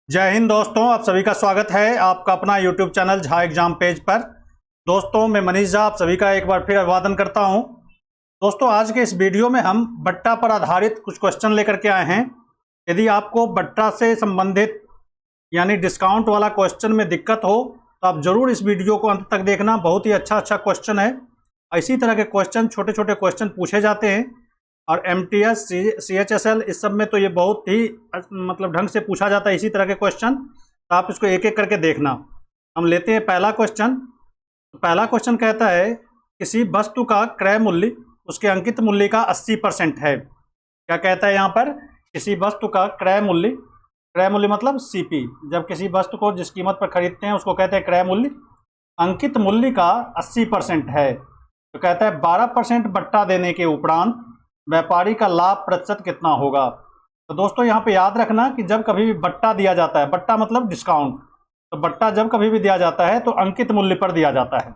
जय हिंद दोस्तों, आप सभी का स्वागत है आपका अपना YouTube channel Jha exam page पर। दोस्तों मैं मनीष झा आप सभी का एक बार फिर अभिवादन करता हूं। दोस्तों आज के इस वीडियो में हम बट्टा पर आधारित कुछ क्वेश्चन लेकर के आए हैं। यदि आपको बट्टा से संबंधित यानी डिस्काउंट वाला क्वेश्चन में दिक्कत हो तो आप जरूर इस वीडियो को अंत तक देखना। बहुत ही अच्छा क्वेश्चन है। इसी तरह के क्वेश्चन छोटे छोटे क्वेश्चन पूछे जाते हैं और MTS CHSL इस सब में तो ये बहुत ही मतलब ढंग से पूछा जाता है इसी तरह के क्वेश्चन। तो आप इसको एक एक करके देखना। हम लेते हैं पहला क्वेश्चन। पहला क्वेश्चन कहता है किसी वस्तु का क्रय मूल्य उसके अंकित मूल्य का 80% है। क्या कहता है यहाँ पर? किसी वस्तु का क्रय मूल्य मतलब CP। जब किसी वस्तु को जिस कीमत पर खरीदते हैं उसको कहते हैं क्रय मूल्य। अंकित मूल्य का 80% है तो कहता है 12% बट्टा देने के उपरांत व्यापारी का लाभ प्रतिशत कितना होगा। तो दोस्तों यहाँ पे याद रखना कि जब कभी भी बट्टा दिया जाता है, बट्टा मतलब डिस्काउंट, तो बट्टा जब कभी भी दिया जाता है तो अंकित मूल्य पर दिया जाता है।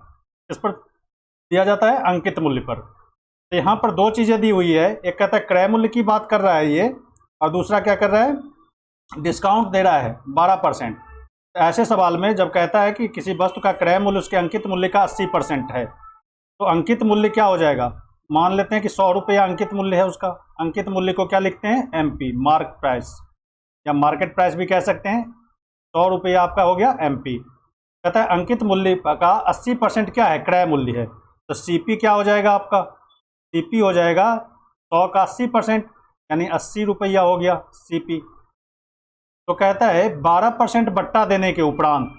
इस पर दिया जाता है अंकित मूल्य पर। तो यहाँ पर दो चीजें दी हुई है। एक कहता है क्रय मूल्य की बात कर रहा है ये, और दूसरा क्या कर रहा है? डिस्काउंट दे रहा है 12%। ऐसे सवाल में जब कहता है कि किसी वस्तु का क्रय मूल्य उसके अंकित मूल्य का 80% है तो अंकित मूल्य क्या हो जाएगा? मान लेते हैं कि 100 रुपया अंकित मूल्य है उसका। अंकित मूल्य को क्या लिखते हैं? MP, मार्क प्राइस या मार्केट प्राइस भी कह सकते हैं। 100 रुपया आपका हो गया MP। कहता है अंकित मूल्य का 80% क्या है? क्रय मूल्य है। तो CP क्या हो जाएगा आपका? CP हो जाएगा 100 का 80% यानी 80 रुपया हो गया CP। तो कहता है 12% बट्टा देने के उपरांत,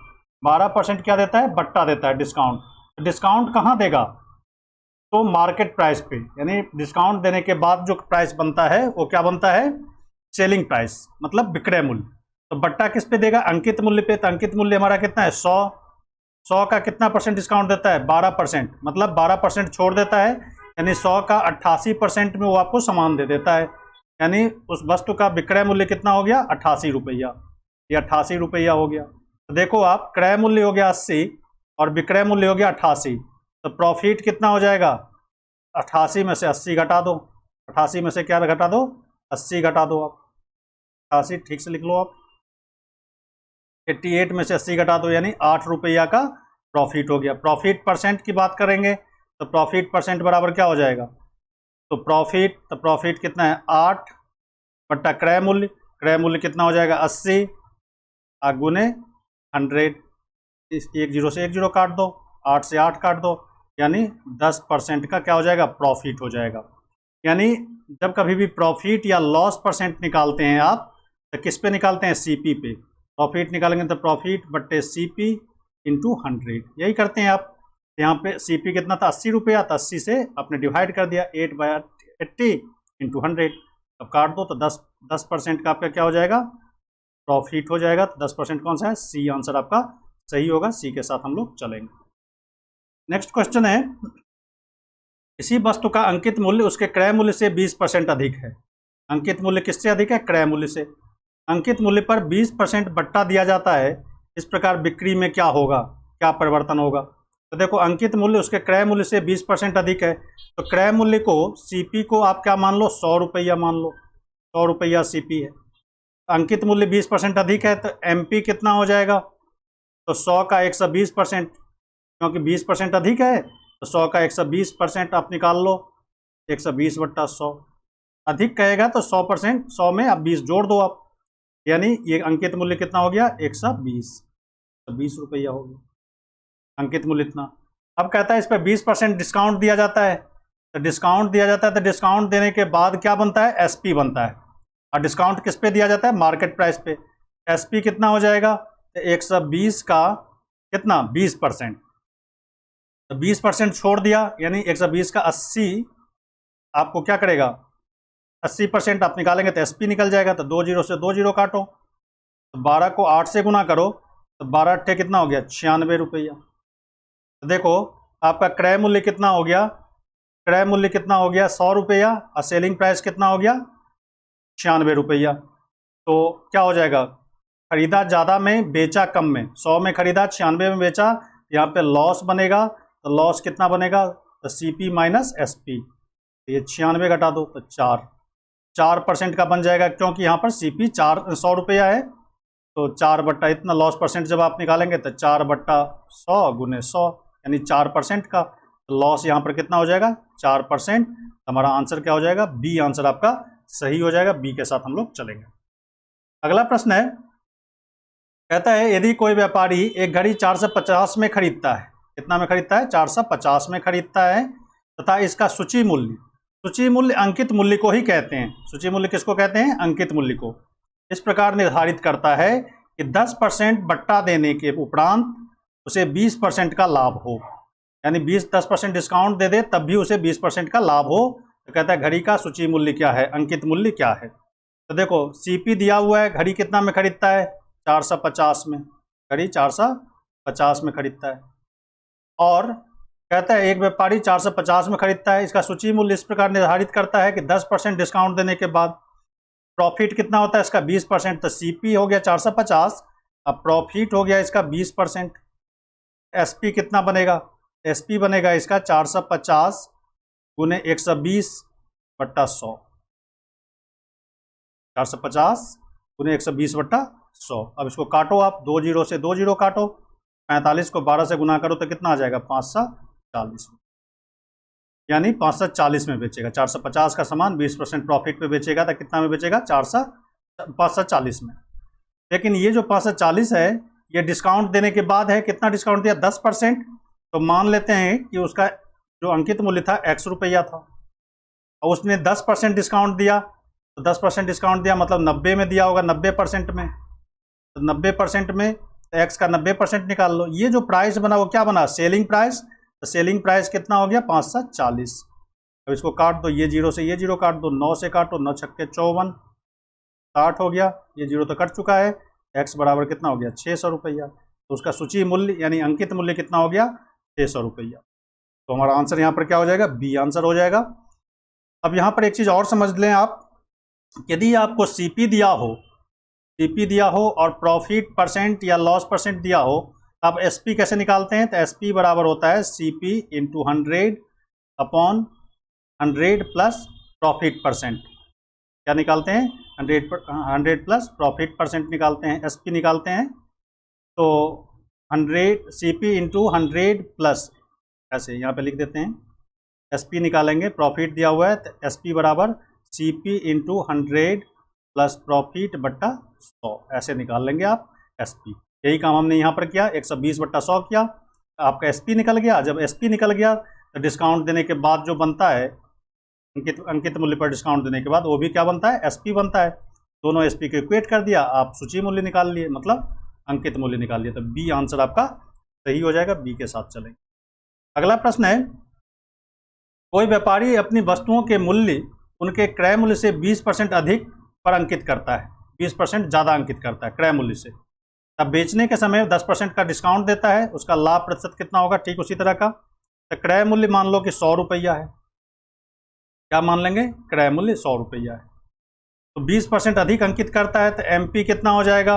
12% क्या देता है? बट्टा देता है, डिस्काउंट। डिस्काउंट कहाँ देगा? तो मार्केट प्राइस पे, यानी डिस्काउंट देने के बाद जो प्राइस बनता है वो क्या बनता है? सेलिंग प्राइस मतलब विक्रय मूल्य। तो बट्टा किस पे देगा? अंकित मूल्य पे। तो अंकित मूल्य हमारा कितना है? 100 का कितना परसेंट डिस्काउंट देता है? 12%, मतलब 12% छोड़ देता है, यानी 100 का 88% में वो आपको सामान दे देता है। यानी उस वस्तु का विक्रय मूल्य कितना हो गया? 88 रुपया। ये 88 रुपया हो गया। तो देखो आप, क्रय मूल्य हो गया 80 और विक्रय मूल्य हो गया 88। तो प्रॉफिट कितना हो जाएगा? 88 में से 80 घटा दो। 88 में से क्या घटा दो? 80 घटा दो आप। 88 ठीक से लिख लो आप। 88 में से 80 घटा दो यानी 8 रुपया का प्रॉफिट हो गया। प्रॉफिट परसेंट की बात करेंगे तो प्रॉफिट परसेंट बराबर क्या हो जाएगा? तो प्रॉफिट कितना है? 8 बट्टा क्रय मूल्य। क्रय मूल्य कितना हो जाएगा? 80 गुने 100। इस 1 0 से 1 0 काट दो, 8 से 8 काट दो, यानी 10% का क्या हो जाएगा? प्रॉफिट हो जाएगा। यानी जब कभी भी प्रॉफिट या लॉस परसेंट निकालते हैं आप तो किस पे निकालते हैं? CP पे। प्रॉफिट निकालेंगे तो प्रॉफिट बट्टे CP इंटू 100, यही करते हैं आप। यहाँ पे CP कितना था? 80 रुपया। तो 80 से आपने डिवाइड कर दिया 8/80 इंटू 100। अब काट दो तो 10% का आपका क्या हो जाएगा? प्रॉफिट हो जाएगा। तो 10% कौन सा है? C आंसर आपका सही होगा। C के साथ हम लोग चलेंगे। नेक्स्ट क्वेश्चन है किसी वस्तु का अंकित मूल्य उसके क्रय मूल्य से 20% अधिक है। अंकित मूल्य किससे अधिक है? क्रय मूल्य से। अंकित मूल्य पर 20% बट्टा दिया जाता है। इस प्रकार बिक्री में क्या होगा? क्या परिवर्तन होगा? तो देखो, अंकित मूल्य उसके क्रय मूल्य से 20% अधिक है तो क्रय मूल्य को CP को आप क्या मान लो? 100 रुपया मान लो। 100 रुपया CP है। अंकित मूल्य 20% अधिक है तो MP कितना हो जाएगा? तो 100 का 120%, क्योंकि 20% अधिक है तो 100 का 120% आप निकाल लो। 120 बट्टा 100। अधिक कहेगा तो 100%, 100 में आप 20 जोड़ दो आप, यानी ये अंकित मूल्य कितना हो गया? 120। तो 20 रुपया हो गया अंकित मूल्य इतना। अब कहता है इस पर 20% डिस्काउंट दिया जाता है। तो डिस्काउंट दिया जाता है तो डिस्काउंट देने के बाद क्या बनता है? SP बनता है। और डिस्काउंट किस पे दिया जाता है? मार्केट प्राइस पे। SP कितना हो जाएगा? 120 का कितना? 20%। तो 20% छोड़ दिया, यानी 120 का 80 आपको क्या करेगा? 80% आप निकालेंगे तो SP निकल जाएगा। तो 2 0 से 2 0 काटो, तो 12 को 8 से गुना करो तो 12 अट्ठे कितना हो गया? 96 रुपया। तो देखो आपका क्रय मूल्य कितना हो गया? क्रय मूल्य कितना हो गया? 100 रुपया और सेलिंग प्राइस कितना हो गया? 96 रुपया। तो क्या हो जाएगा? खरीदा ज़्यादा में बेचा कम में। 100 में खरीदा, 96 में बेचा। यहाँ पे लॉस बनेगा तो लॉस कितना बनेगा? तो CP माइनस SP। ये 96 घटा दो तो 4% का बन जाएगा, क्योंकि यहाँ पर CP 100 रुपया है तो 4 इतना लॉस परसेंट जब आप निकालेंगे तो 4/100 गुने 100 यानी 4% का लॉस यहाँ पर कितना हो जाएगा 4%। हमारा आंसर क्या हो जाएगा बी आंसर आपका सही हो जाएगा। बी के साथ हम लोग चलेंगे। अगला प्रश्न है, कहता है यदि कोई व्यापारी एक घड़ी 450 में खरीदता है, कितना में खरीदता है 450 में खरीदता है तथा इसका सूची मूल्य अंकित मूल्य को ही कहते हैं। सूची मूल्य किसको कहते हैं अंकित मूल्य को। इस प्रकार निर्धारित करता है कि 10% बट्टा देने के उपरांत उसे 20% का लाभ हो, यानी 10% डिस्काउंट दे दे तब भी उसे 20% का लाभ हो। तो कहता है घड़ी का सूची मूल्य क्या है, अंकित मूल्य क्या है। तो देखो सीपी दिया हुआ है, घड़ी कितना में खरीदता है 450 में, घड़ी 450 में खरीदता है। और कहता है एक व्यापारी 450 में खरीदता है, इसका सूची मूल्य इस प्रकार निर्धारित करता है कि 10% डिस्काउंट देने के बाद प्रॉफिट कितना होता है इसका 20%। तो सीपी हो गया 450, अब प्रॉफिट हो गया इसका 20%। एसपी कितना बनेगा, एसपी बनेगा इसका 450 गुने 120/100, 450 गुने 120/100। अब इसको काटो आप, 2 जीरो से 2 जीरो काटो, 45 को 12 से गुना करो तो कितना आ जाएगा 540, यानी 540 में बेचेगा। 450 का सामान 20% प्रॉफिट पे बेचेगा तो कितना में बेचेगा 540 में। लेकिन ये जो 540 है ये डिस्काउंट देने के बाद है, कितना डिस्काउंट दिया 10%। तो मान लेते हैं कि उसका जो अंकित मूल्य था X रुपया था और उसने 10% डिस्काउंट दिया, तो 10% डिस्काउंट दिया मतलब 90 में दिया होगा, 90% में। तो 90% में तो X का 90% निकाल लो। ये जो प्राइस बना वो क्या बना सेलिंग प्राइस। तो सेलिंग प्राइस कितना हो गया 540। अब इसको काट दो, ये जीरो से ये जीरो काट दो, 9 से काटो, 9 छक्के 54, 60 हो गया। ये जीरो तो कट चुका है। X बराबर कितना हो गया 600 रुपया। तो उसका सूची मूल्य यानी अंकित मूल्य कितना हो गया 600 रुपया। तो हमारा आंसर यहाँ पर क्या हो जाएगा बी आंसर हो जाएगा। अब यहाँ पर एक चीज़ और समझ लें आप, यदि आपको सीपी दिया हो और प्रॉफिट परसेंट या लॉस परसेंट दिया हो, अब एसपी कैसे निकालते हैं। तो एसपी बराबर होता है CP into 100/100 plus profit percent. क्या निकालते हैं 100 प्लस प्रॉफिट परसेंट निकालते हैं, एसपी निकालते हैं। तो 100 सीपी इंटू 100 प्लस, ऐसे यहाँ पे लिख देते हैं, एसपी निकालेंगे, प्रॉफिट दिया हुआ है तो एसपी बराबर सीपी इंटू 100 प्लस प्रॉफिट बट्टा 100, ऐसे निकाल लेंगे आप एसपी। यही काम हमने यहाँ पर किया, 120/100 किया, आपका एसपी निकल गया। जब एसपी निकल गया तो डिस्काउंट देने के बाद जो बनता है अंकित मूल्य पर डिस्काउंट देने के बाद वो भी क्या बनता है एसपी बनता है। दोनों एसपी को इक्वेट कर दिया, आप सूची मूल्य निकाल लिए, मतलब अंकित मूल्य निकाल लिए। तो बी आंसर आपका सही हो जाएगा, बी के साथ चलेंगे। अगला प्रश्न है, कोई व्यापारी अपनी वस्तुओं के मूल्य उनके क्रय मूल्य से 20% अधिक पर अंकित करता है, 20% ज़्यादा अंकित करता है क्रय मूल्य से। तब बेचने के समय 10% का डिस्काउंट देता है, उसका लाभ प्रतिशत कितना होगा ठीक उसी तरह का। तो क्रय मूल्य मान लो कि 100 रुपया है, क्या मान लेंगे क्रय मूल्य 100 रुपया है। तो 20% अधिक अंकित करता है तो एमपी कितना हो जाएगा,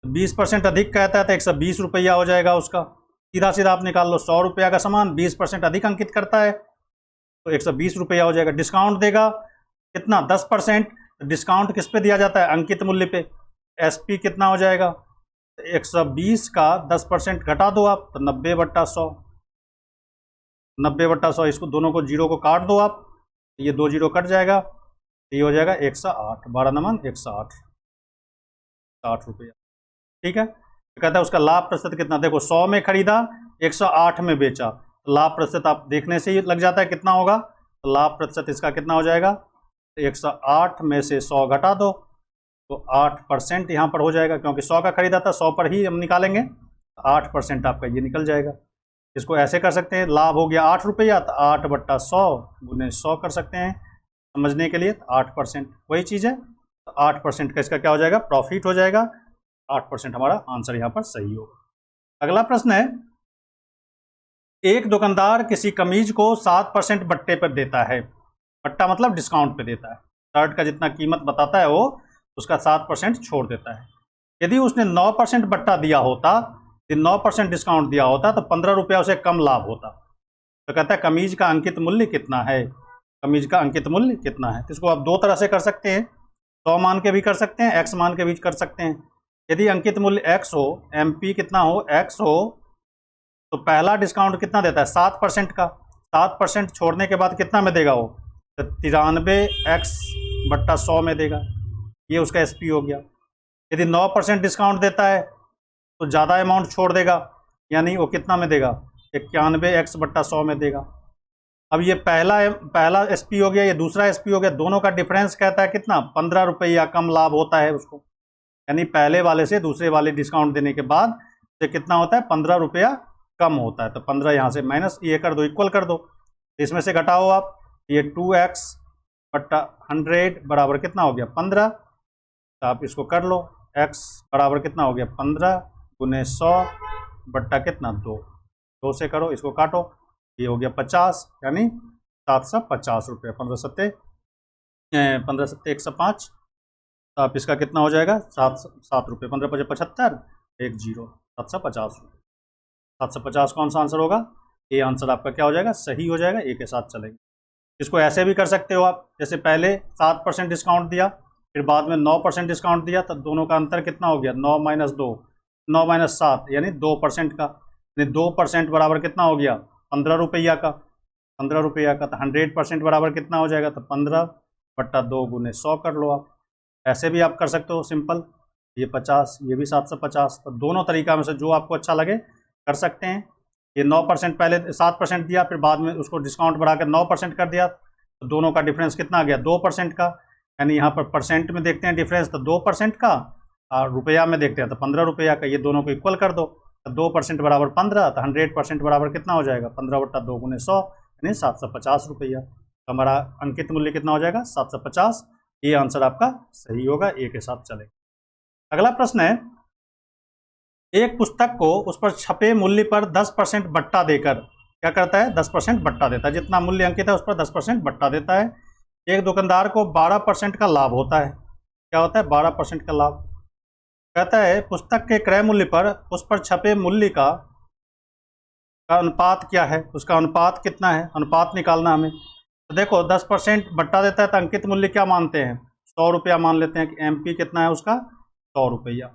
20% अधिक कहता है तो 120 रुपया हो जाएगा उसका। सीधा सीधा आप निकाल लो, 100 रुपया का सामान 20% अधिक अंकित करता है तो 120 रुपया हो जाएगा। डिस्काउंट देगा कितना 10%, डिस्काउंट किस पे दिया जाता है अंकित मूल्य पे। एसपी कितना हो जाएगा 120 का 10% घटा दो आप तो 90/100, 90/100। इसको दोनों को जीरो को काट दो आप, ये 2 जीरो कट जाएगा, ये हो जाएगा 108, 12 नमन 108, 60 रुपया। ठीक है, तो कहता है उसका लाभ प्रतिशत कितना। देखो 100 में खरीदा 108 में बेचा, तो लाभ प्रतिशत आप देखने से ही लग जाता है कितना होगा। तो लाभ प्रतिशत इसका कितना हो जाएगा, 108 में से 100 घटा दो तो 8% यहाँ पर हो जाएगा, क्योंकि 100 का खरीदा था 100 पर ही हम निकालेंगे, 8% आपका ये निकल जाएगा। इसको ऐसे कर सकते हैं, लाभ हो गया 8 रुपया तो 8/100 गुने 100 कर सकते हैं समझने के लिए, तो 8% वही चीज़ है। तो 8% का इसका क्या हो जाएगा प्रॉफिट हो जाएगा, 8% हमारा आंसर यहाँ पर सही होगा। अगला प्रश्न है, एक दुकानदार किसी कमीज को 7% बट्टे पर देता है, बट्टा मतलब डिस्काउंट पे देता है, शर्ट का जितना कीमत बताता है वो उसका 7% छोड़ देता है। यदि उसने 9% बट्टा दिया होता, 9% डिस्काउंट दिया होता तो 15 रुपया उसे कम लाभ होता। तो कहता है कमीज का अंकित मूल्य कितना है, कमीज का अंकित मूल्य कितना है। तो इसको आप दो तरह से कर सकते हैं, 100 मान के भी कर सकते हैं, x मान के भी कर सकते हैं। यदि अंकित मूल्य x हो, MP कितना हो, x हो, तो पहला डिस्काउंट कितना देता है 7% का। 7% छोड़ने के बाद कितना में देगा वो, तो 93x/100 में देगा। ये उसका SP हो गया। यदि 9% डिस्काउंट देता है तो ज़्यादा अमाउंट छोड़ देगा, यानी वो कितना में देगा, 91x/100 में देगा। अब ये पहला SP हो गया, ये दूसरा SP हो गया। दोनों का डिफरेंस कहता है कितना, 15 रुपया कम लाभ होता है उसको। यानी पहले वाले से दूसरे वाले डिस्काउंट देने के बाद से कितना होता है, 15 रुपया कम होता है। तो 15 यहाँ से माइनस ये कर दो, इक्वल कर दो। इसमें से घटाओ आप, ये 2x/100 बराबर कितना हो गया, 15। तो आप इसको कर लो, x बराबर कितना हो गया, 15 गुने 100 बट्टा कितना, 2। 2 से करो, इसको काटो, ये हो गया 50, यानी 750 रुपये। 15 सत्ते 105। तो आप इसका कितना हो जाएगा, 7 रुपये। 15 पचे 75, 10 750 रुपये। 750 कौन सा आंसर होगा, ये आंसर आपका क्या हो जाएगा, सही हो जाएगा। ए के साथ चलेंगे। इसको ऐसे भी कर सकते हो आप, जैसे पहले 7% डिस्काउंट दिया, फिर बाद में 9% डिस्काउंट दिया, तो दोनों का अंतर कितना हो गया, 9 - 2, 9 - 7 यानी 2% का। यानी 2% बराबर कितना हो गया, 15 रुपया का। 15 रुपया का, तो 100% बराबर कितना हो जाएगा, तो 15/2 गुने 100 कर लो आप। ऐसे भी आप कर सकते हो सिंपल, ये 50, ये भी 750। तो दोनों तरीका में से जो आपको अच्छा लगे कर सकते हैं। ये 9% पहले 7% दिया, फिर बाद में उसको डिस्काउंट बढ़ाकर 9% कर दिया, तो दोनों का डिफरेंस कितना आ गया, 2% का। यानी यहाँ पर परसेंट में देखते हैं डिफरेंस, तो 2% का, और रुपया में देखते हैं तो 15 रुपया का। ये दोनों को इक्वल कर दो, तो 2% बराबर 15, तो 100% बराबर कितना हो जाएगा, 15/2 गुने 100 यानी 750 रुपया। तो हमारा अंकित मूल्य कितना हो जाएगा, 750। ये आंसर आपका सही होगा, ए के साथ चलेगा। अगला प्रश्न है, एक पुस्तक को उस पर छपे मूल्य पर 10% बट्टा देकर क्या करता है, 10% बट्टा देता है। जितना मूल्य अंकित है उस पर 10% बट्टा देता है। एक दुकानदार को 12% का लाभ होता है। क्या होता है, 12% का लाभ। कहता है पुस्तक के क्रय मूल्य पर उस पर छपे मूल्य का अनुपात क्या है, उसका अनुपात कितना है, अनुपात निकालना हमें। तो देखो 10% बट्टा देता है, तो अंकित मूल्य क्या मानते हैं, 100 रुपया मान लेते हैं कि MP कितना है उसका, 100 रुपया।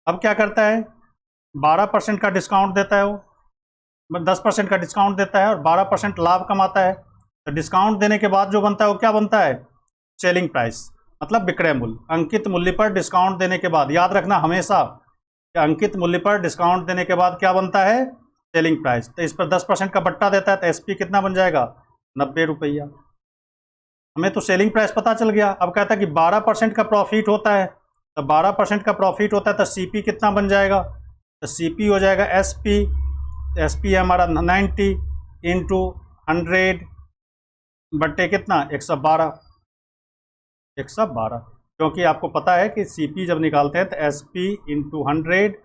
अब क्या करता है, 12% का डिस्काउंट देता है, वो 10% का डिस्काउंट देता है और 12% लाभ कमाता है। तो डिस्काउंट देने के बाद जो बनता है वो क्या बनता है, सेलिंग प्राइस, मतलब विक्रय मूल्य। अंकित मूल्य पर डिस्काउंट देने के बाद, याद रखना हमेशा कि अंकित मूल्य पर डिस्काउंट देने के बाद क्या बनता है, सेलिंग प्राइस। तो इस पर 10% का बट्टा देता है, तो SP कितना बन जाएगा, 90 रुपया। हमें तो सेलिंग प्राइस पता चल गया। अब कहता है कि 12% का प्रॉफिट होता है, तो 12% का प्रॉफिट होता है, तो CP कितना बन जाएगा, तो CP हो जाएगा SP। SP है हमारा 90 इंटू 100 बट्टे कितना, 112। 112, क्योंकि आपको पता है कि CP जब निकालते हैं तो SP इंटू 100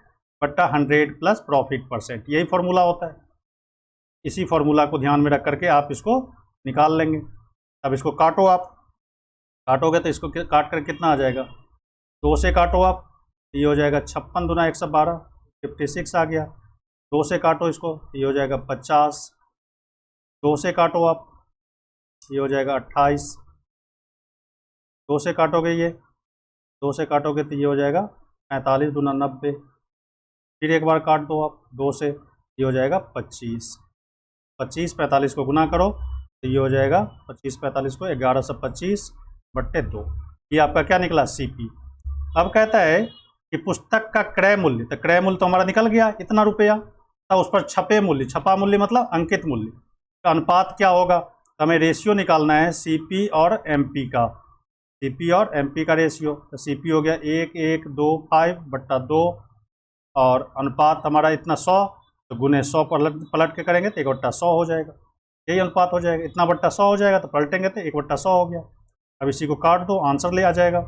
बट्टा 100 प्लस प्रॉफिट %, यही फॉर्मूला होता है। इसी फॉर्मूला को ध्यान में रख करके आप इसको निकाल लेंगे। अब इसको काटो, आप काटोगे तो इसको काट कर कितना आ जाएगा, 2 से काटो आप, ये हो जाएगा 56 दूना 112, 56 आ गया। 2 से काटो इसको, ये हो जाएगा 50। 2 से काटो आप, ये हो जाएगा 28। 2 से काटोगे ये, 2 से काटोगे तो ये हो जाएगा 45 दूना 90। फिर एक बार काट दो आप 2 से, ये हो जाएगा 25। 25 45 को गुना करो तो ये हो जाएगा 25 45 को 1125 बट्टे 2। ये आपका क्या निकला, CP। अब कहता है कि पुस्तक का क्रय मूल्य, तो क्रय मूल्य तो हमारा निकल गया इतना रुपया, तो उस पर छपे मूल्य, छपा मूल्य मतलब अंकित मूल्य का अनुपात क्या होगा। तो हमें रेशियो निकालना है CP और MP का, CP और MP का रेशियो। तो CP हो गया 1125/2 और अनुपात हमारा इतना 100, तो गुने 100 पलट के करेंगे तो 1/100 हो जाएगा। यही अनुपात हो जाएगा, इतना बट्टा 100 हो जाएगा, तो पलटेंगे तो 1/100 हो गया। अब इसी को काट दो, आंसर ले आ जाएगा।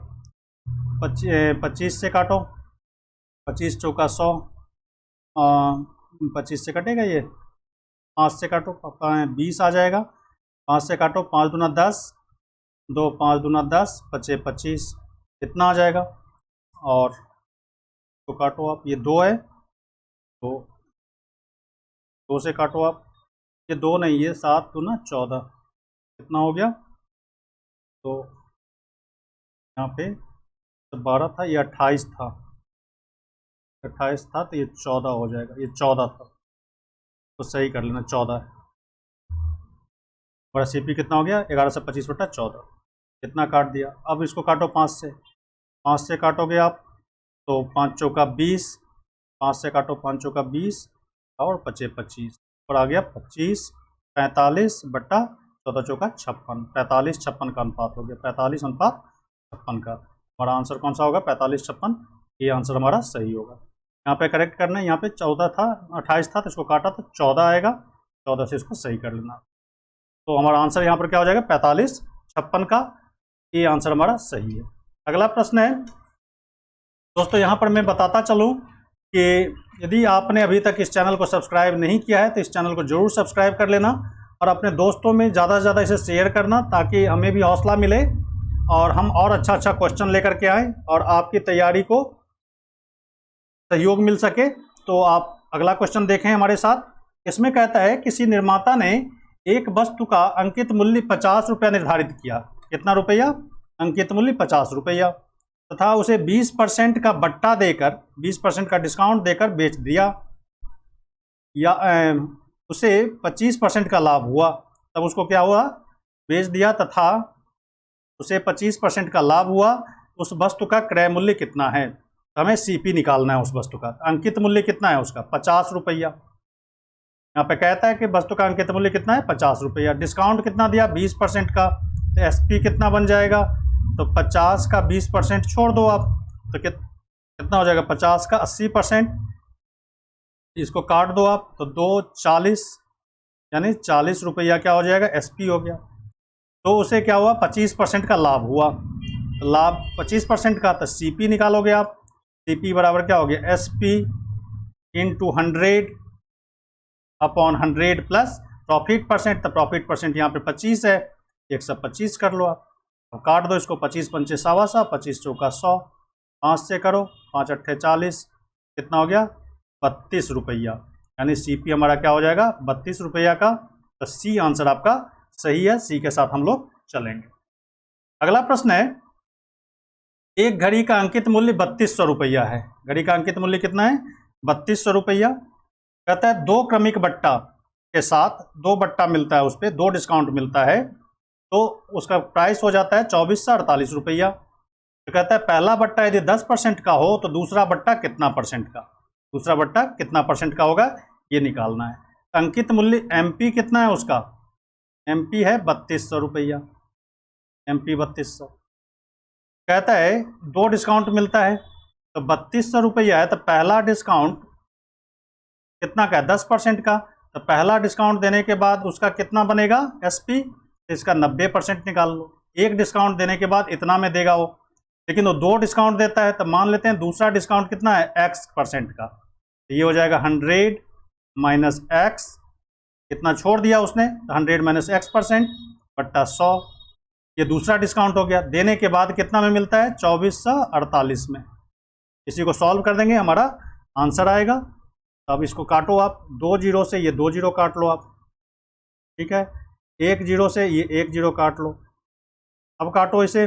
25 से काटो, 25 चौका 100, 25 से कटेगा ये, 5 से काटो 20 आ जाएगा। 5 से काटो, 5 दूना 10, 2 5 दूना 10, 5 25, इतना आ जाएगा। और तो काटो आप, ये 2 है, तो 2 से काटो आप, ये 2 नहीं, ये 7 दूना 14, कितना हो गया, तो यहाँ पे 12 था, ये 28 था, 28 था, तो ये 14 हो जाएगा, ये 14 था, तो सही कर लेना 14 है। बड़ा CP कितना हो गया, 11 से 25/14, कितना काट दिया। अब इसको काटो 5 से, 5 से काटोगे आप तो 5 चौका 20, 5 से काटो 5 चौका 20 और 5 25, और आ गया 25, 45/14 चौका 56, 45-56 का अनुपात हो गया, 45:56 का। हमारा आंसर कौन सा होगा, 45-56, ये आंसर हमारा सही होगा। यहाँ पे करेक्ट करना है, यहाँ पे 14 था, 28 था, तो इसको काटा तो 14 आएगा, 14 से इसको सही कर लेना। तो हमारा आंसर यहाँ पर क्या हो जाएगा, 45-56 का, ये आंसर हमारा सही है। अगला प्रश्न है दोस्तों, यहाँ पर मैं बताता चलूँ कि यदि आपने अभी तक इस चैनल को सब्सक्राइब नहीं किया है तो इस चैनल को जरूर सब्सक्राइब कर लेना और अपने दोस्तों में ज़्यादा से ज़्यादा इसे शेयर करना, ताकि हमें भी हौसला मिले और हम और अच्छा क्वेश्चन लेकर के आएँ और आपकी तैयारी को सहयोग मिल सके। तो आप अगला क्वेश्चन देखें हमारे साथ। इसमें कहता है किसी निर्माता ने एक वस्तु का अंकित मूल्य 50 रुपया निर्धारित किया। कितना रुपया, अंकित मूल्य 50 रुपया, तथा उसे 20% का बट्टा देकर, 20% का डिस्काउंट देकर बेच दिया, या उसे 25% का लाभ हुआ। तब उसको क्या हुआ, बेच दिया तथा उसे 25% का लाभ हुआ। उस वस्तु का क्रय मूल्य कितना है। तो हमें CP निकालना है उस वस्तु का। अंकित मूल्य कितना है उसका, 50 रुपया। यहाँ पे कहता है कि वस्तु का अंकित मूल्य कितना है, 50 रुपया। डिस्काउंट कितना दिया, 20% का, तो SP कितना बन जाएगा, तो 50 का 20% छोड़ दो आप, तो कितना हो जाएगा, 50 का 80%, इसको काट दो आप तो 2 40, यानी 40 रुपया क्या हो जाएगा, SP हो गया। तो उसे क्या हुआ, 25% का लाभ हुआ। तो लाभ 25% का, तो CP निकालोगे आप। CP बराबर क्या हो गया, SP × 100/100 प्लस प्रॉफिट परसेंट। तो प्रॉफिट परसेंट यहाँ पे 25 है, 125 कर लो आप, तो काट दो इसको, 25 पंचे 125, 25 चौका 100, 5 से करो, 5 अट्ठे 40, कितना हो गया, 32 रुपया। यानी CP हमारा क्या हो जाएगा, 32 रुपया का। तो C आंसर आपका सही है, C के साथ हम लोग चलेंगे। अगला प्रश्न है, एक घड़ी का अंकित मूल्य 3200 रुपया है। घड़ी का अंकित मूल्य कितना है, 3200 रुपया। कहता है 2 क्रमिक बट्टा के साथ 2 बट्टा मिलता है, उस पर 2 डिस्काउंट मिलता है, तो उसका प्राइस हो जाता है 24 से 48 रुपया। तो कहता है पहला बट्टा यदि 10% का हो तो दूसरा बट्टा कितना परसेंट का, दूसरा बट्टा कितना परसेंट का होगा, ये निकालना है। अंकित मूल्य MP कितना है उसका, MP है 3200 रुपया, MP 3200। कहता है 2 डिस्काउंट मिलता है, तो 3200 रुपया है, तो पहला डिस्काउंट कितना का है, 10% का। तो पहला डिस्काउंट देने के बाद उसका कितना बनेगा, SP, तो इसका 90% निकाल लो। एक डिस्काउंट देने के बाद इतना में देगा वो, लेकिन वो 2 डिस्काउंट देता है, तो मान लेते हैं दूसरा डिस्काउंट कितना है, X% का, तो ये हो जाएगा 100 माइनस X, कितना छोड़ दिया उसने, 100 माइनस X% बट्टा 100, ये दूसरा डिस्काउंट हो गया। देने के बाद कितना में मिलता है, 2448 में। इसी को सॉल्व कर देंगे, हमारा आंसर आएगा। अब इसको काटो आप, 2 जीरो से ये 2 जीरो काट लो आप, ठीक है, 1 जीरो से ये 1 जीरो काट लो। अब काटो इसे,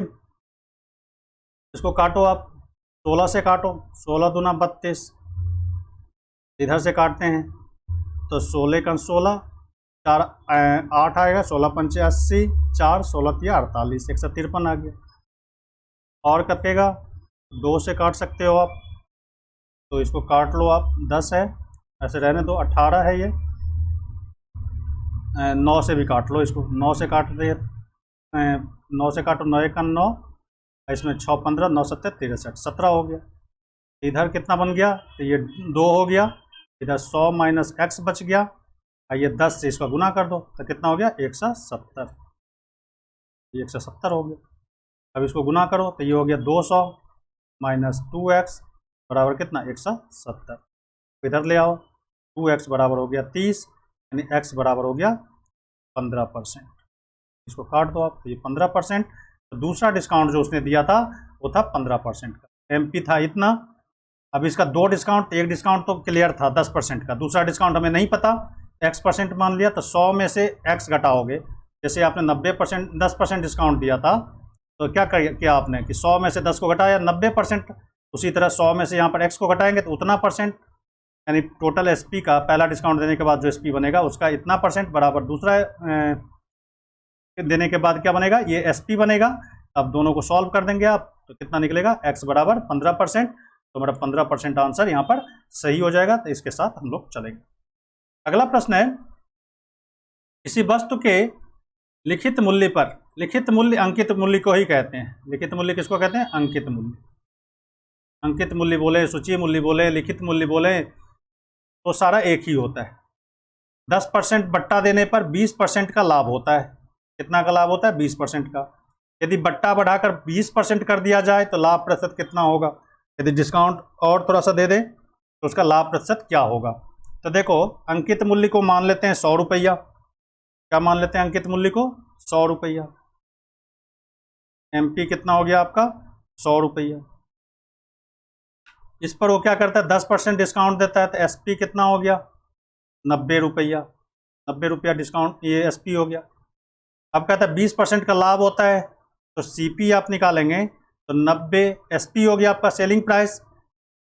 इसको काटो आप, 16 से काटो, 16 दूना 32, इधर से काटते हैं तो 16 का 16, 4 8 आएगा, 16 पंचे 80, 4 16 तिया 48, 153 आ गया। और कटेगा, 2 से काट सकते हो आप, तो इसको काट लो आप, 10 है, ऐसे रहने दो, 18 है ये, 9 से भी काट लो इसको, 9 से काट दे, 9 से काटो, 9 का 9, इसमें 6 15, 9 7 63, 17 हो गया। इधर कितना बन गया, तो ये 2 हो गया, इधर 100 माइनस X बच गया, और ये 10 से इसका गुना कर दो, तो कितना हो गया, 170, ये 170 हो गया। अब इसको गुना करो, तो ये हो गया 200 माइनस 2X बराबर कितना, 170। इधर ले आओ, 2X बराबर हो गया 30, यानी X बराबर हो गया 15%। इसको काट दो आप, तो ये 15%। तो दूसरा डिस्काउंट जो उसने दिया था वो था 15% का, MP था इतना। अब इसका 2 डिस्काउंट, एक डिस्काउंट तो क्लियर था 10% का, दूसरा डिस्काउंट हमें नहीं पता, X% मान लिया। तो 100 में से X घटाओगे, जैसे आपने 90% 10% डिस्काउंट दिया था, तो क्या किया आपने कि 100 में से 10 को घटाया 90%। उसी तरह 100 में से यहाँ पर x को घटाएंगे तो उतना परसेंट, यानी टोटल SP का पहला डिस्काउंट देने के बाद जो SP बनेगा उसका इतना परसेंट बराबर दूसरा देने के बाद क्या बनेगा, ये SP बनेगा। अब दोनों को सॉल्व कर देंगे आप तो कितना निकलेगा, x बराबर 15%। तो हमारा 15% आंसर यहाँ पर सही हो जाएगा। तो इसके साथ हम लोग चलेंगे। अगला प्रश्न है, किसी वस्तु के लिखित मूल्य पर, लिखित मूल्य अंकित मूल्य को ही कहते हैं। लिखित मूल्य किसको कहते हैं, अंकित मूल्य। अंकित मूल्य बोले, सूची मूल्य बोले, लिखित मूल्य बोले, तो सारा एक ही होता है। 10% बट्टा देने पर 20% का लाभ होता है। कितना का लाभ होता है, 20% का। यदि बट्टा बढ़ाकर 20% कर दिया जाए तो लाभ प्रतिशत कितना होगा। यदि डिस्काउंट और थोड़ा सा दे दे तो उसका लाभ प्रतिशत क्या होगा। तो देखो, अंकित मूल्य को मान लेते हैं 100 रुपया। क्या मान लेते हैं अंकित मूल्य को, 100 रुपया। MP कितना हो गया आपका, 100 रुपया। इस पर वो क्या करता है, 10% डिस्काउंट देता है। तो SP कितना हो गया, 90 रुपया। 90 रुपया डिस्काउंट, ये SP हो गया। अब कहता है 20% का लाभ होता है, तो CP आप निकालेंगे तो 90 SP हो गया आपका सेलिंग प्राइस,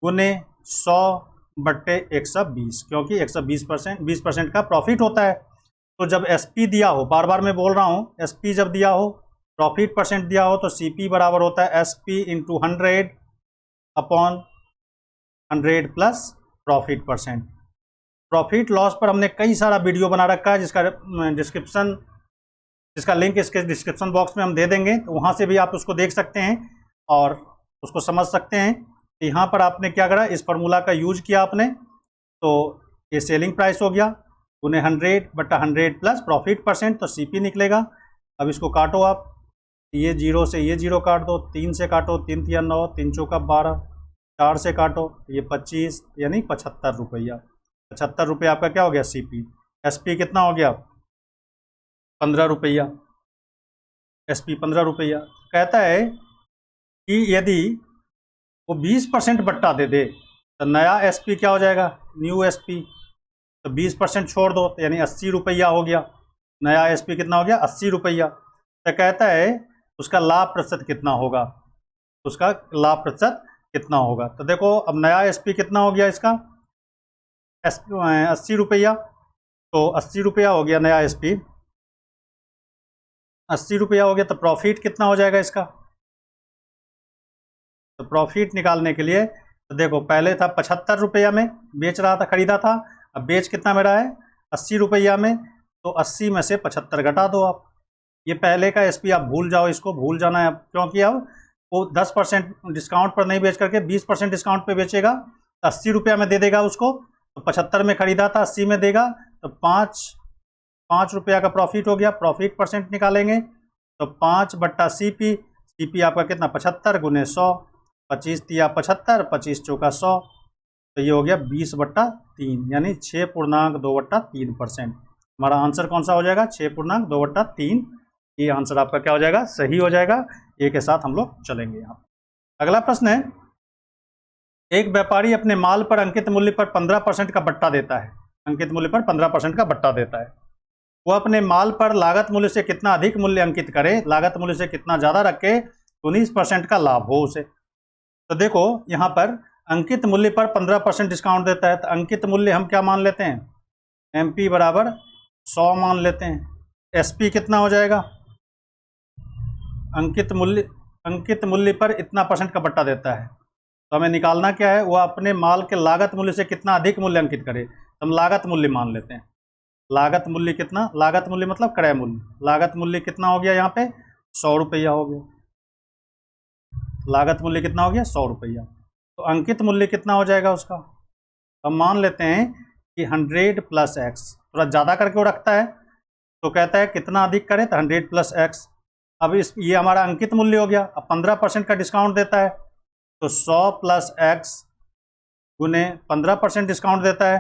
गुने 100 बट्टे 120, क्योंकि 20% का प्रॉफिट होता है। तो जब SP दिया हो, बार बार मैं बोल रहा हूँ, SP जब दिया हो, प्रॉफिट परसेंट दिया हो, तो CP बराबर होता है SP into 100 upon 100 plus profit percent. Profit loss पर हमने कई सारा वीडियो बना रखा है, जिसका लिंक इसके डिस्क्रिप्शन बॉक्स में हम दे देंगे। तो वहाँ से भी आप उसको देख सकते हैं और उसको समझ सकते हैं। तो यहाँ पर आपने क्या करा, इस फार्मूला का यूज किया आपने, तो ये सेलिंग प्राइस हो गया, उन्हें 100 बटा 100 प्लस प्रॉफिट परसेंट, तो CP निकलेगा। अब इसको काटो आप, ये 0 से ये 0 काट दो, 3 से काटो, 3 तिया 9, 3 चौका 12, 4 से काटो, ये 25, यानी 75 रुपया। 75 रुपया आपका क्या हो गया, CP। SP कितना हो गया, 15 रुपया। SP 15 रुपया। कहता है कि यदि वो 20% बट्टा दे दे तो नया SP क्या हो जाएगा, न्यू SP। तो 20% छोड़ दो, तो यानी 80 रुपया हो गया। नया SP कितना हो गया, 80 रुपया। तो कहता है उसका लाभ प्रतिशत कितना होगा, उसका लाभ प्रतिशत कितना होगा। तो देखो, अब नया SP कितना हो गया इसका, 80 रुपया। तो 80 रुपया हो गया नया SP, 80 रुपया हो गया। तो प्रॉफिट कितना हो जाएगा इसका। तो प्रॉफिट निकालने के लिए तो देखो, पहले था 75 रुपया में बेच रहा था, खरीदा था। अब बेच कितना में रहा है, 80 रुपया में। तो 80 में से 75 घटा दो आप। ये पहले का SP आप भूल जाओ, इसको भूल जाना है, क्योंकि अब वो 10% डिस्काउंट पर नहीं बेच करके 20% डिस्काउंट पे बेचेगा। 80 रुपया में दे देगा उसको, तो 75 में खरीदा था, 80 में देगा, तो 5 रुपया का प्रॉफिट हो गया। प्रॉफिट परसेंट निकालेंगे तो 5 बट्टा CP आपका कितना, 75 गुने 100, 25 तिया 75, 25 चौका 100, तो ये हो गया 20/3, यानी 6.2/3%। हमारा आंसर कौन सा हो जाएगा, 6.2/3। ये आंसर आपका क्या हो जाएगा, सही हो जाएगा। ये के साथ हम लोग चलेंगे यहाँ। अगला प्रश्न है, एक व्यापारी अपने माल पर अंकित मूल्य पर 15% का बट्टा देता है। अंकित मूल्य पर 15% का बट्टा देता है। वो अपने माल पर लागत मूल्य से कितना अधिक मूल्य अंकित करे, लागत मूल्य से कितना ज़्यादा रखे, 19% का लाभ हो उसे। तो देखो, यहाँ पर अंकित मूल्य पर 15% डिस्काउंट देता है। तो अंकित मूल्य हम क्या मान लेते हैं, MP बराबर 100 मान लेते हैं। SP कितना हो जाएगा, अंकित मूल्य पर इतना परसेंट का बट्टा देता है। तो हमें निकालना क्या है, वो अपने माल के लागत मूल्य से कितना अधिक मूल्य अंकित करे। तो हम लागत मूल्य मान लेते हैं। लागत मूल्य कितना, लागत मूल्य मतलब क्रय मूल्य। लागत मूल्य कितना हो गया, यहाँ पे 100 रुपया हो गया। लागत मूल्य कितना हो गया, 100 रुपया। तो अंकित मूल्य कितना हो जाएगा उसका, हम मान लेते हैं कि 100 प्लस x, थोड़ा ज़्यादा करके वो रखता है, तो कहता है कितना अधिक करे, तो 100 प्लस x। अब ये हमारा अंकित मूल्य हो गया। अब 15% का डिस्काउंट देता है, तो 100 प्लस x गुने 15% डिस्काउंट देता है।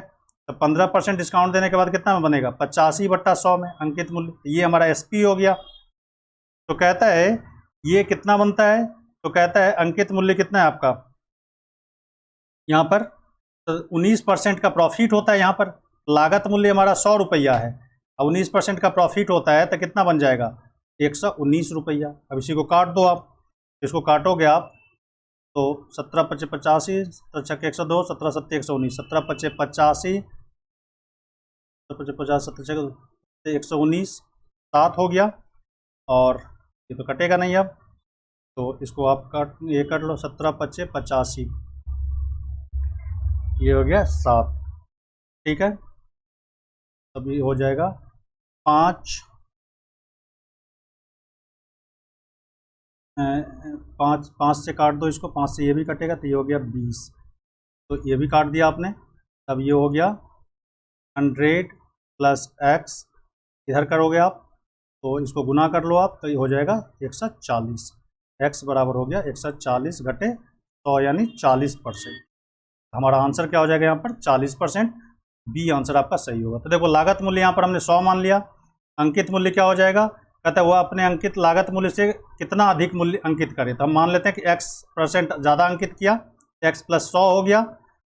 तो 15% डिस्काउंट देने के बाद कितना में बनेगा, 85/100 में अंकित मूल्य। ये हमारा SP हो गया। तो कहता है ये कितना बनता है, तो कहता है अंकित मूल्य कितना है आपका, यहाँ पर तो 19% का प्रॉफिट होता है। यहाँ पर लागत मूल्य हमारा 100 रुपया है, अब 19% का प्रॉफिट होता है, तो कितना बन जाएगा, 119 रुपया। अब इसी को काट दो आप, इसको काटोगे आप तो 17 पचे 85, 17 छक्के 102, 17 सत्ते 119, 17 पचे 85, 17 पचे 50, 17 छक्के 119, 7 हो गया। और ये तो कटेगा नहीं अब, तो इसको आप ये कर लो, 17 पचे 85, ये हो गया 7। ठीक है, अभी हो जाएगा 5 से काट दो इसको, 5 से ये भी कटेगा तो ये हो गया 20, तो ये भी काट दिया आपने। तब ये हो गया 100 प्लस x, इधर करोगे आप तो इसको गुना कर लो आप, तो ये हो जाएगा 140। x बराबर हो गया 140 घटे 100 यानी 40%। हमारा आंसर क्या हो जाएगा यहाँ पर 40%। बी आंसर आपका सही होगा। तो देखो लागत मूल्य यहाँ पर हमने 100 मान लिया, अंकित मूल्य क्या हो जाएगा, कहता है वो अपने अंकित लागत मूल्य से कितना अधिक मूल्य अंकित करे। तो हम मान लेते हैं कि x% ज़्यादा अंकित किया, x + 100 हो गया।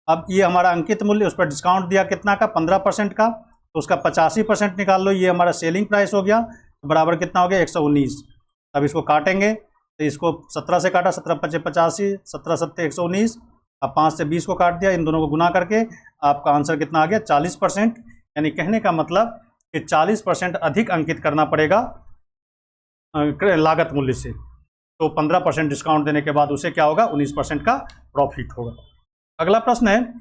अब ये हमारा अंकित मूल्य, उस पर डिस्काउंट दिया कितना का, 15% का, तो उसका 85% निकाल लो, ये हमारा सेलिंग प्राइस हो गया, बराबर कितना हो गया 119। अब इसको काटेंगे तो इसको 17 से काटा, 17 पचे 85, 17 सत्ते 119, अब 5 से 20 को काट दिया, इन दोनों को गुना करके आपका आंसर कितना आ गया 40%। यानी कहने का मतलब कि 40% अधिक अंकित करना पड़ेगा लागत मूल्य से, तो 15% डिस्काउंट देने के बाद उसे क्या होगा 19% का प्रॉफिट होगा। अगला प्रश्न है,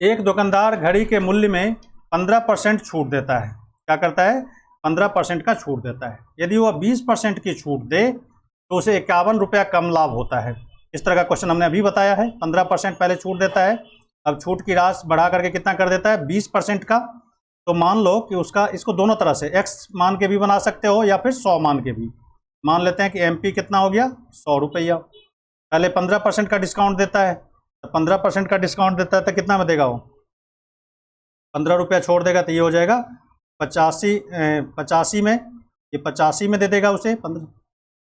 एक दुकानदार घड़ी के मूल्य में 15% छूट देता है। क्या करता है, 15% का छूट देता है। यदि वह 20% की छूट दे तो उसे 51 रुपया कम लाभ होता है। इस तरह का क्वेश्चन हमने अभी बताया है। 15% पहले छूट देता है, अब छूट की राशि बढ़ा करके कितना कर देता है 20% का। तो मान लो कि उसका, इसको दोनों तरह से x मान के भी बना सकते हो या फिर 100 मान के भी। मान लेते हैं कि MP कितना हो गया 100 रुपया, पहले 15% का डिस्काउंट देता है, तो 15% का डिस्काउंट देता है तो कितना में देगा वो 15 रुपया छोड़ देगा, तो ये हो जाएगा 85 में, ये 85 में दे देगा उसे 15।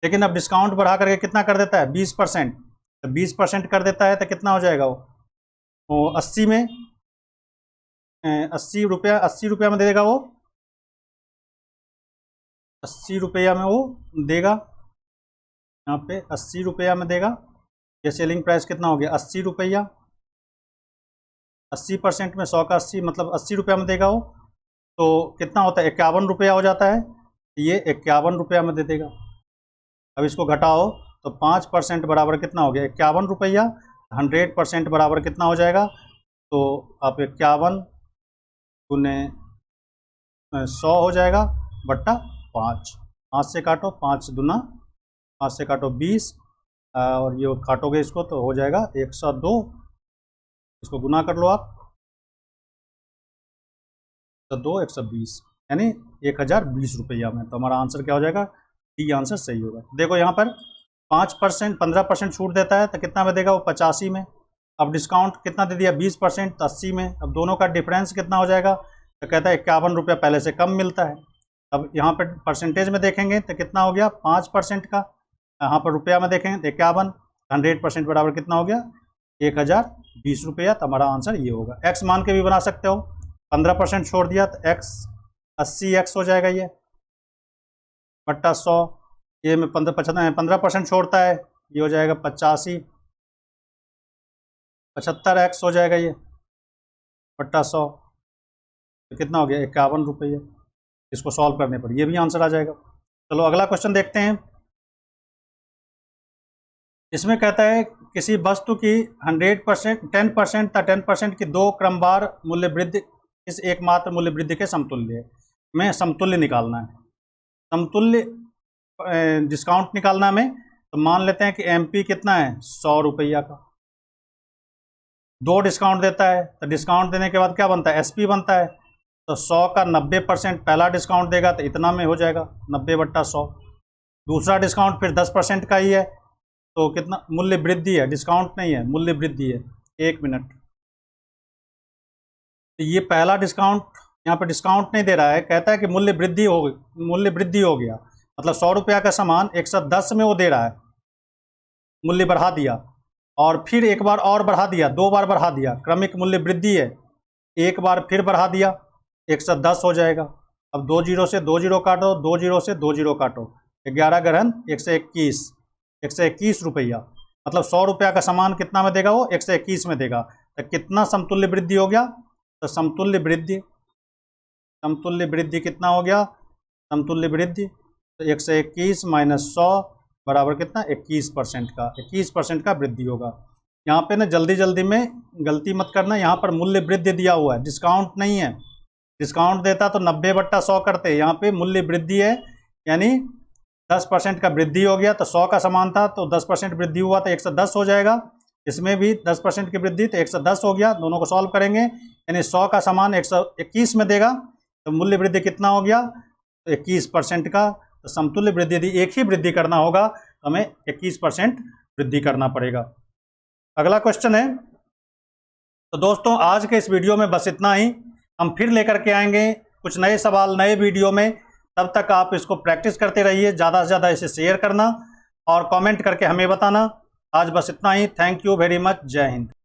लेकिन अब डिस्काउंट बढ़ा करके कितना कर देता है 20%, तो 20% कर देता है तो कितना हो जाएगा वो 80 में, 80 रुपया में दे देगा वो, 80 रुपया में वो देगा, यहाँ पे 80 रुपया में देगा। ये सेलिंग प्राइस कितना हो गया 80 रुपया, 80% में 100 का 80 मतलब 80 रुपया में देगा वो, तो कितना होता है 51 रुपया हो जाता है, ये 51 रुपया में दे देगा। अब इसको घटाओ तो 5% बराबर कितना हो गया 51 रुपया, 100% बराबर कितना हो जाएगा, तो आप 51 गुने 100 हो जाएगा बट्टा 5, 5 से काटो 5 दूना 5 से काटो 20, और ये काटोगे इसको तो हो जाएगा 102, इसको गुना कर लो आप 102 120 यानी 1020 रुपया में। तो हमारा आंसर क्या हो जाएगा, डी आंसर सही होगा। देखो यहाँ पर 5% 15% छूट देता है तो कितना में देगा वो 85 में, अब डिस्काउंट कितना दे दिया 20% तो 80 में। अब दोनों का डिफरेंस कितना हो जाएगा, तो कहता है 51 रुपया पहले से कम मिलता है। अब यहाँ पर परसेंटेज में देखेंगे तो कितना हो गया 5% का, यहाँ पर रुपया में देखेंगे तो 51, 100% बराबर कितना हो गया 1020 रुपया। तो हमारा आंसर ये होगा। एक्स मान के भी बना सकते हो, 15% छोड़ दिया तो एक्स 80x हो जाएगा, ये बट्टा 100, ये में 15% छोड़ता है, ये हो जाएगा 85, 75x हो जाएगा ये बट्टा 100, तो कितना हो गया 51 रुपये। इसको सॉल्व करने पर ये भी आंसर आ जाएगा। चलो अगला क्वेश्चन देखते हैं। इसमें कहता है किसी वस्तु की 100% 10% या 10% की दो क्रमवार मूल्य वृद्धि इस एकमात्र मूल्य वृद्धि के समतुल्य में समतुल्य निकालना है। समतुल्य डिस्काउंट निकालना में, तो मान लेते हैं कि MP कितना है 100 रुपया का, दो डिस्काउंट देता है तो डिस्काउंट देने के बाद क्या बनता है SP बनता है, तो 100 का 90% पहला डिस्काउंट देगा तो इतना में हो जाएगा 90 बट्टा 100। दूसरा डिस्काउंट फिर 10% का ही है, तो कितना मूल्य वृद्धि है, डिस्काउंट नहीं है मूल्य वृद्धि है। 1 मिनट, तो ये पहला डिस्काउंट यहाँ पे डिस्काउंट नहीं दे रहा है, कहता है कि मूल्य वृद्धि हो गया, मतलब 100 रुपया का सामान 110 में वो दे रहा है, मूल्य बढ़ा दिया और फिर एक बार और बढ़ा दिया, 2 बार बढ़ा दिया, क्रमिक मूल्य वृद्धि है, एक बार फिर बढ़ा दिया 110 हो जाएगा। अब 2 जीरो से 2 जीरो काटो, 2 जीरो से 2 जीरो काटो, 11 गरहन 121, 121 रुपया। मतलब 100 रुपया का सामान कितना में देगा वो? 121 में देगा। तो कितना समतुल्य वृद्धि हो गया? तो समतुल्य वृद्धि कितना हो गया? समतुल्य वृद्धि तो 121 माइनस 100 बराबर कितना? 21% का, 21% का वृद्धि होगा। यहाँ पे ना जल्दी में गलती मत करना, यहाँ पर मूल्य वृद्धि दिया हुआ है, डिस्काउंट नहीं है। डिस्काउंट देता तो 90/100 करते, यहाँ पे मूल्य वृद्धि है, यानी 10% का वृद्धि हो गया। तो 100 का सामान था तो 10% वृद्धि हुआ तो 110 हो जाएगा। इसमें भी 10% की वृद्धि तो 110 हो गया। दोनों को सॉल्व करेंगे, यानी 100 का सामान 121 में देगा तो मूल्य वृद्धि कितना हो गया? तो 21% का। तो समतुल्य वृद्धि यदि एक ही वृद्धि करना होगा तो हमें 21% वृद्धि करना पड़ेगा। अगला क्वेश्चन है, तो दोस्तों आज के इस वीडियो में बस इतना ही। हम फिर लेकर के आएंगे कुछ नए सवाल नए वीडियो में। तब तक आप इसको प्रैक्टिस करते रहिए, ज़्यादा से ज़्यादा इसे शेयर करना और कमेंट करके हमें बताना। आज बस इतना ही। Thank you very much. जय हिंद।